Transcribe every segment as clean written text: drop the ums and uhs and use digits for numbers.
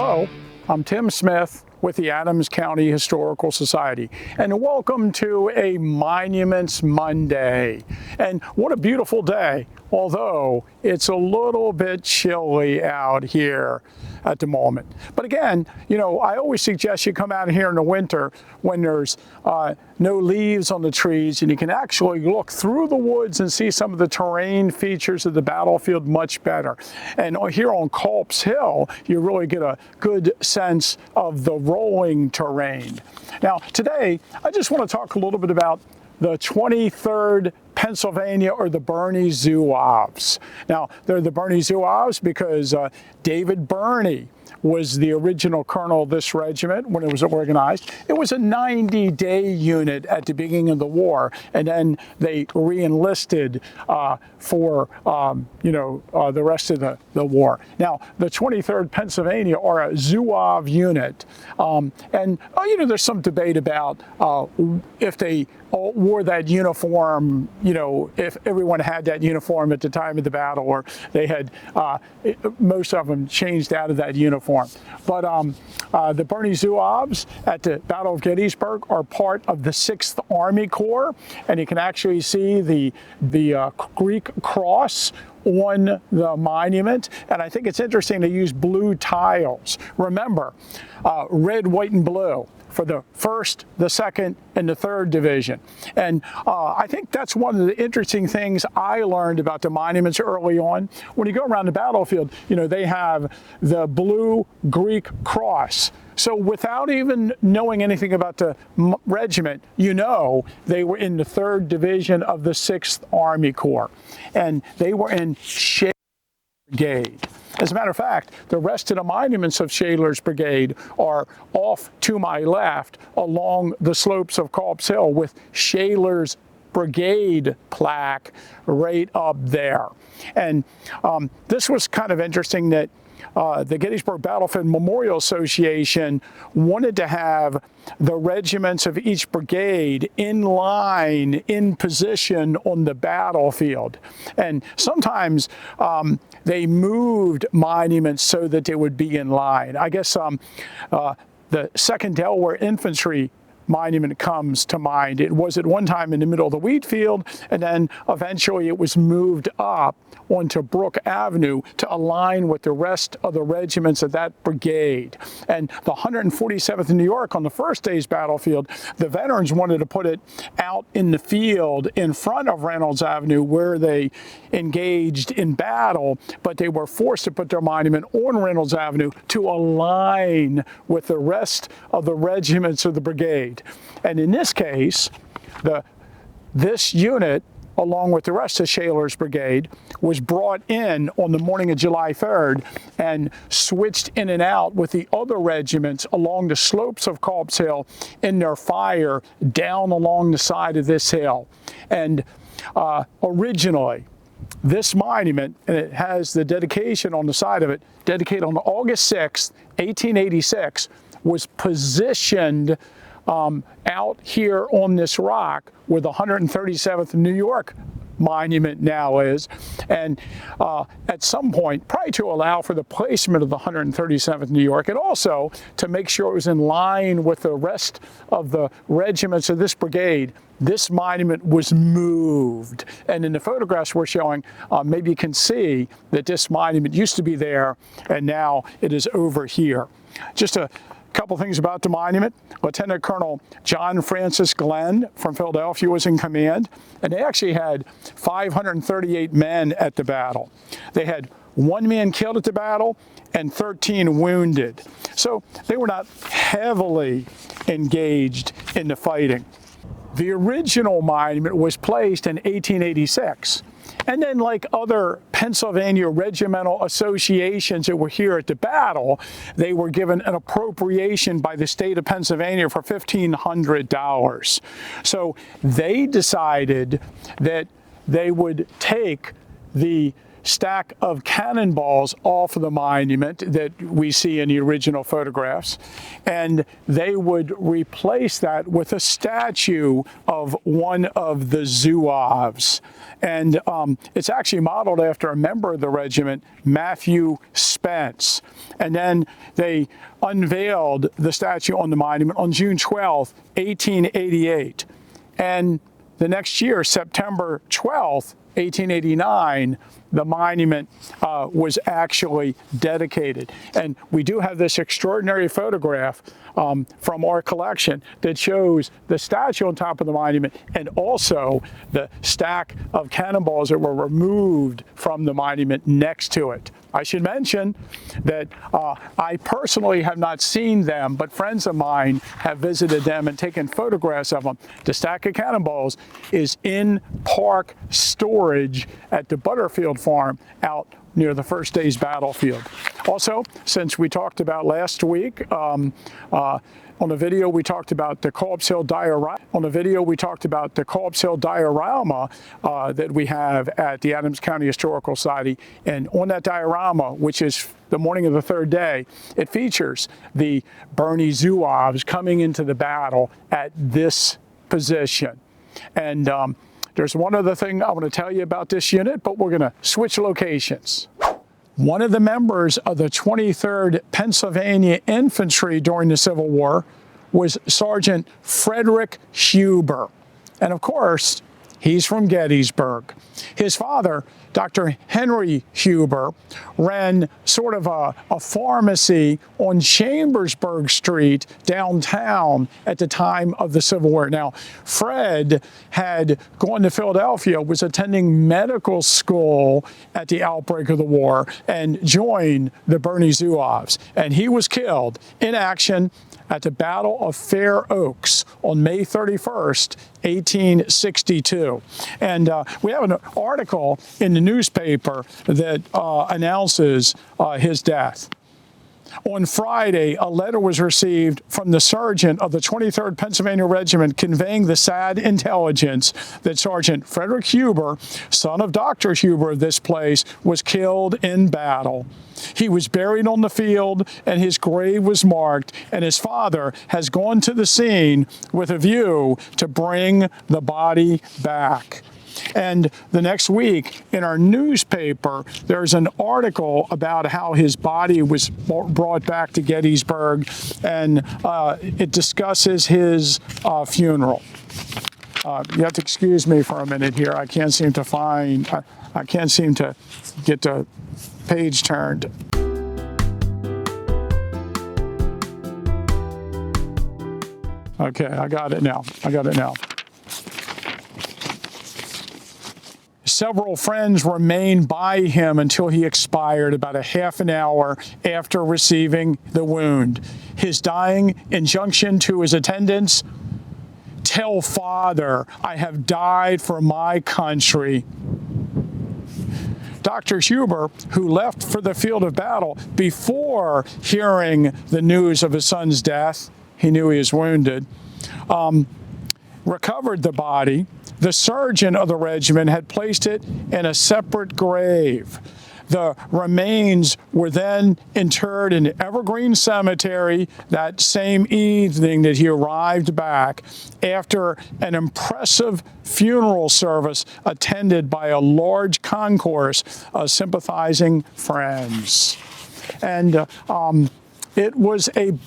Hello, I'm Tim Smith with the Adams County Historical Society, and welcome to a Monuments Monday. And what a beautiful day, although it's a little bit chilly out here at the moment. But again, you know, I always suggest you come out here in the winter when there's no leaves on the trees, and you can actually look through the woods and see some of the terrain features of the battlefield much better. And here on Culp's Hill, you really get a good sense of the rolling terrain. Now, today, I just want to talk a little bit about the 23rd Pennsylvania, or the Birney Zouaves. Now, they're the Birney Zouaves because David Birney was the original colonel of this regiment when it was organized. It was a 90-day unit at the beginning of the war, and then they re-enlisted for the rest of the war. Now, the 23rd Pennsylvania are a Zouave unit, there's some debate about if they wore that uniform, if everyone had that uniform at the time of the battle, or they had most of them changed out of that uniform. But the Birney Zouaves at the Battle of Gettysburg are part of the 6th Army Corps, and you can actually see the Greek cross on the monument. And I think it's interesting to use blue tiles. Remember, red, white, and blue for the 1st, the 2nd, and the 3rd Division. And I think that's one of the interesting things I learned about the monuments early on. When you go around the battlefield, they have the blue Greek cross. So without even knowing anything about the regiment, they were in the 3rd Division of the 6th Army Corps. And they were in Shaler's Brigade. As a matter of fact, the rest of the monuments of Shaler's Brigade are off to my left along the slopes of Culp's Hill, with Shaler's Brigade plaque right up there. And this was kind of interesting that the Gettysburg Battlefield Memorial Association wanted to have the regiments of each brigade in line, in position on the battlefield. And sometimes they moved monuments so that they would be in line. I guess the 2nd Delaware Infantry monument comes to mind. It was at one time in the middle of the wheat field, and then eventually it was moved up onto Brook Avenue to align with the rest of the regiments of that brigade. And the 147th New York, on the first day's battlefield, the veterans wanted to put it out in the field in front of Reynolds Avenue where they engaged in battle, but they were forced to put their monument on Reynolds Avenue to align with the rest of the regiments of the brigade. And in this case, this unit, along with the rest of Shaler's Brigade, was brought in on the morning of July 3rd and switched in and out with the other regiments along the slopes of Culp's Hill in their fire down along the side of this hill. And originally, this monument, and it has the dedication on the side of it, dedicated on August 6th, 1886, was positioned out here on this rock where the 137th New York monument now is, and at some point, probably to allow for the placement of the 137th New York, and also to make sure it was in line with the rest of the regiments of this brigade, this monument was moved. And in the photographs we're showing, maybe you can see that this monument used to be there, and now it is over here. Just a couple things about the monument. Lieutenant Colonel John Francis Glenn from Philadelphia was in command, and they actually had 538 men at the battle. They had 1 man killed at the battle and 13 wounded. So they were not heavily engaged in the fighting. The original monument was placed in 1886. And then, like other Pennsylvania regimental associations that were here at the battle, they were given an appropriation by the state of Pennsylvania for $1,500. So they decided that they would take the stack of cannonballs off of the monument that we see in the original photographs, and they would replace that with a statue of one of the Zouaves. And it's actually modeled after a member of the regiment, Matthew Spence. And then they unveiled the statue on the monument on June 12, 1888. And the next year, September 12th, 1889, the monument was actually dedicated. And we do have this extraordinary photograph from our collection that shows the statue on top of the monument and also the stack of cannonballs that were removed from the monument next to it. I should mention that I personally have not seen them, but friends of mine have visited them and taken photographs of them. The stack of cannonballs is in park storage at the Butterfield Farm out near the First Day's battlefield. Also, since we talked about last week, on the video we talked about the Cobb's Hill diorama. That we have at the Adams County Historical Society, and on that diorama, which is the morning of the third day, it features the Bernie Zouaves coming into the battle at this position. And there's one other thing I want to tell you about this unit, but we're going to switch locations. One of the members of the 23rd Pennsylvania Infantry during the Civil War was Sergeant Frederick Huber. And of course, he's from Gettysburg. His father, Dr. Henry Huber, ran sort of a pharmacy on Chambersburg Street downtown at the time of the Civil War. Now, Fred had gone to Philadelphia, was attending medical school at the outbreak of the war, and joined the Bernie Zouaves. And he was killed in action at the Battle of Fair Oaks on May 31st, 1862. And we have an article in the newspaper that announces his death. On Friday, a letter was received from the sergeant of the 23rd Pennsylvania Regiment conveying the sad intelligence that Sergeant Frederick Huber, son of Dr. Huber of this place, was killed in battle. He was buried on the field, and his grave was marked, and his father has gone to the scene with a view to bring the body back. And the next week in our newspaper, there's an article about how his body was brought back to Gettysburg, and it discusses his funeral. You have to excuse me for a minute here. I can't seem to get the page turned. Okay, I got it now. Several friends remained by him until he expired about a half an hour after receiving the wound. His dying injunction to his attendants: "Tell Father, I have died for my country." Dr. Huber, who left for the field of battle before hearing the news of his son's death, he knew he was wounded, recovered the body. The surgeon of the regiment had placed it in a separate grave. The remains were then interred in Evergreen Cemetery that same evening that he arrived back, after an impressive funeral service attended by a large concourse of sympathizing friends. And it was a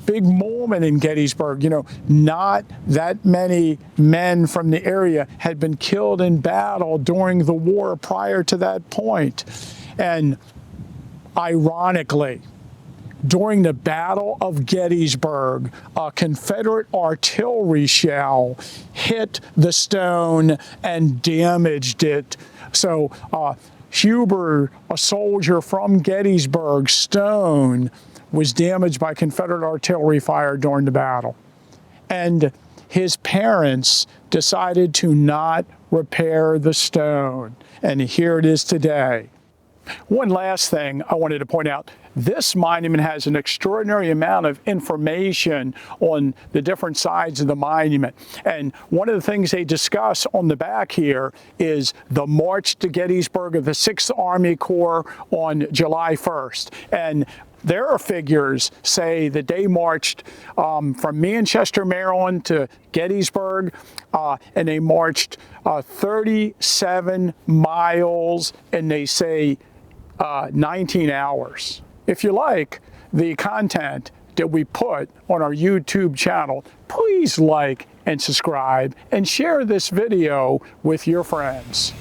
big moment in Gettysburg. You know, not that many men from the area had been killed in battle during the war prior to that point. And ironically, during the Battle of Gettysburg, a Confederate artillery shell hit the stone and damaged it. So Huber, a soldier from Gettysburg, stone, was damaged by Confederate artillery fire during the battle. And his parents decided to not repair the stone. And here it is today. One last thing I wanted to point out. this monument has an extraordinary amount of information on the different sides of the monument. And one of the things they discuss on the back here is the march to Gettysburg of the 6th Army Corps on July 1st. And their figures say that they marched from Manchester, Maryland to Gettysburg, and they marched 37 miles, and they say 19 hours. If you like the content that we put on our YouTube channel, please like and subscribe and share this video with your friends.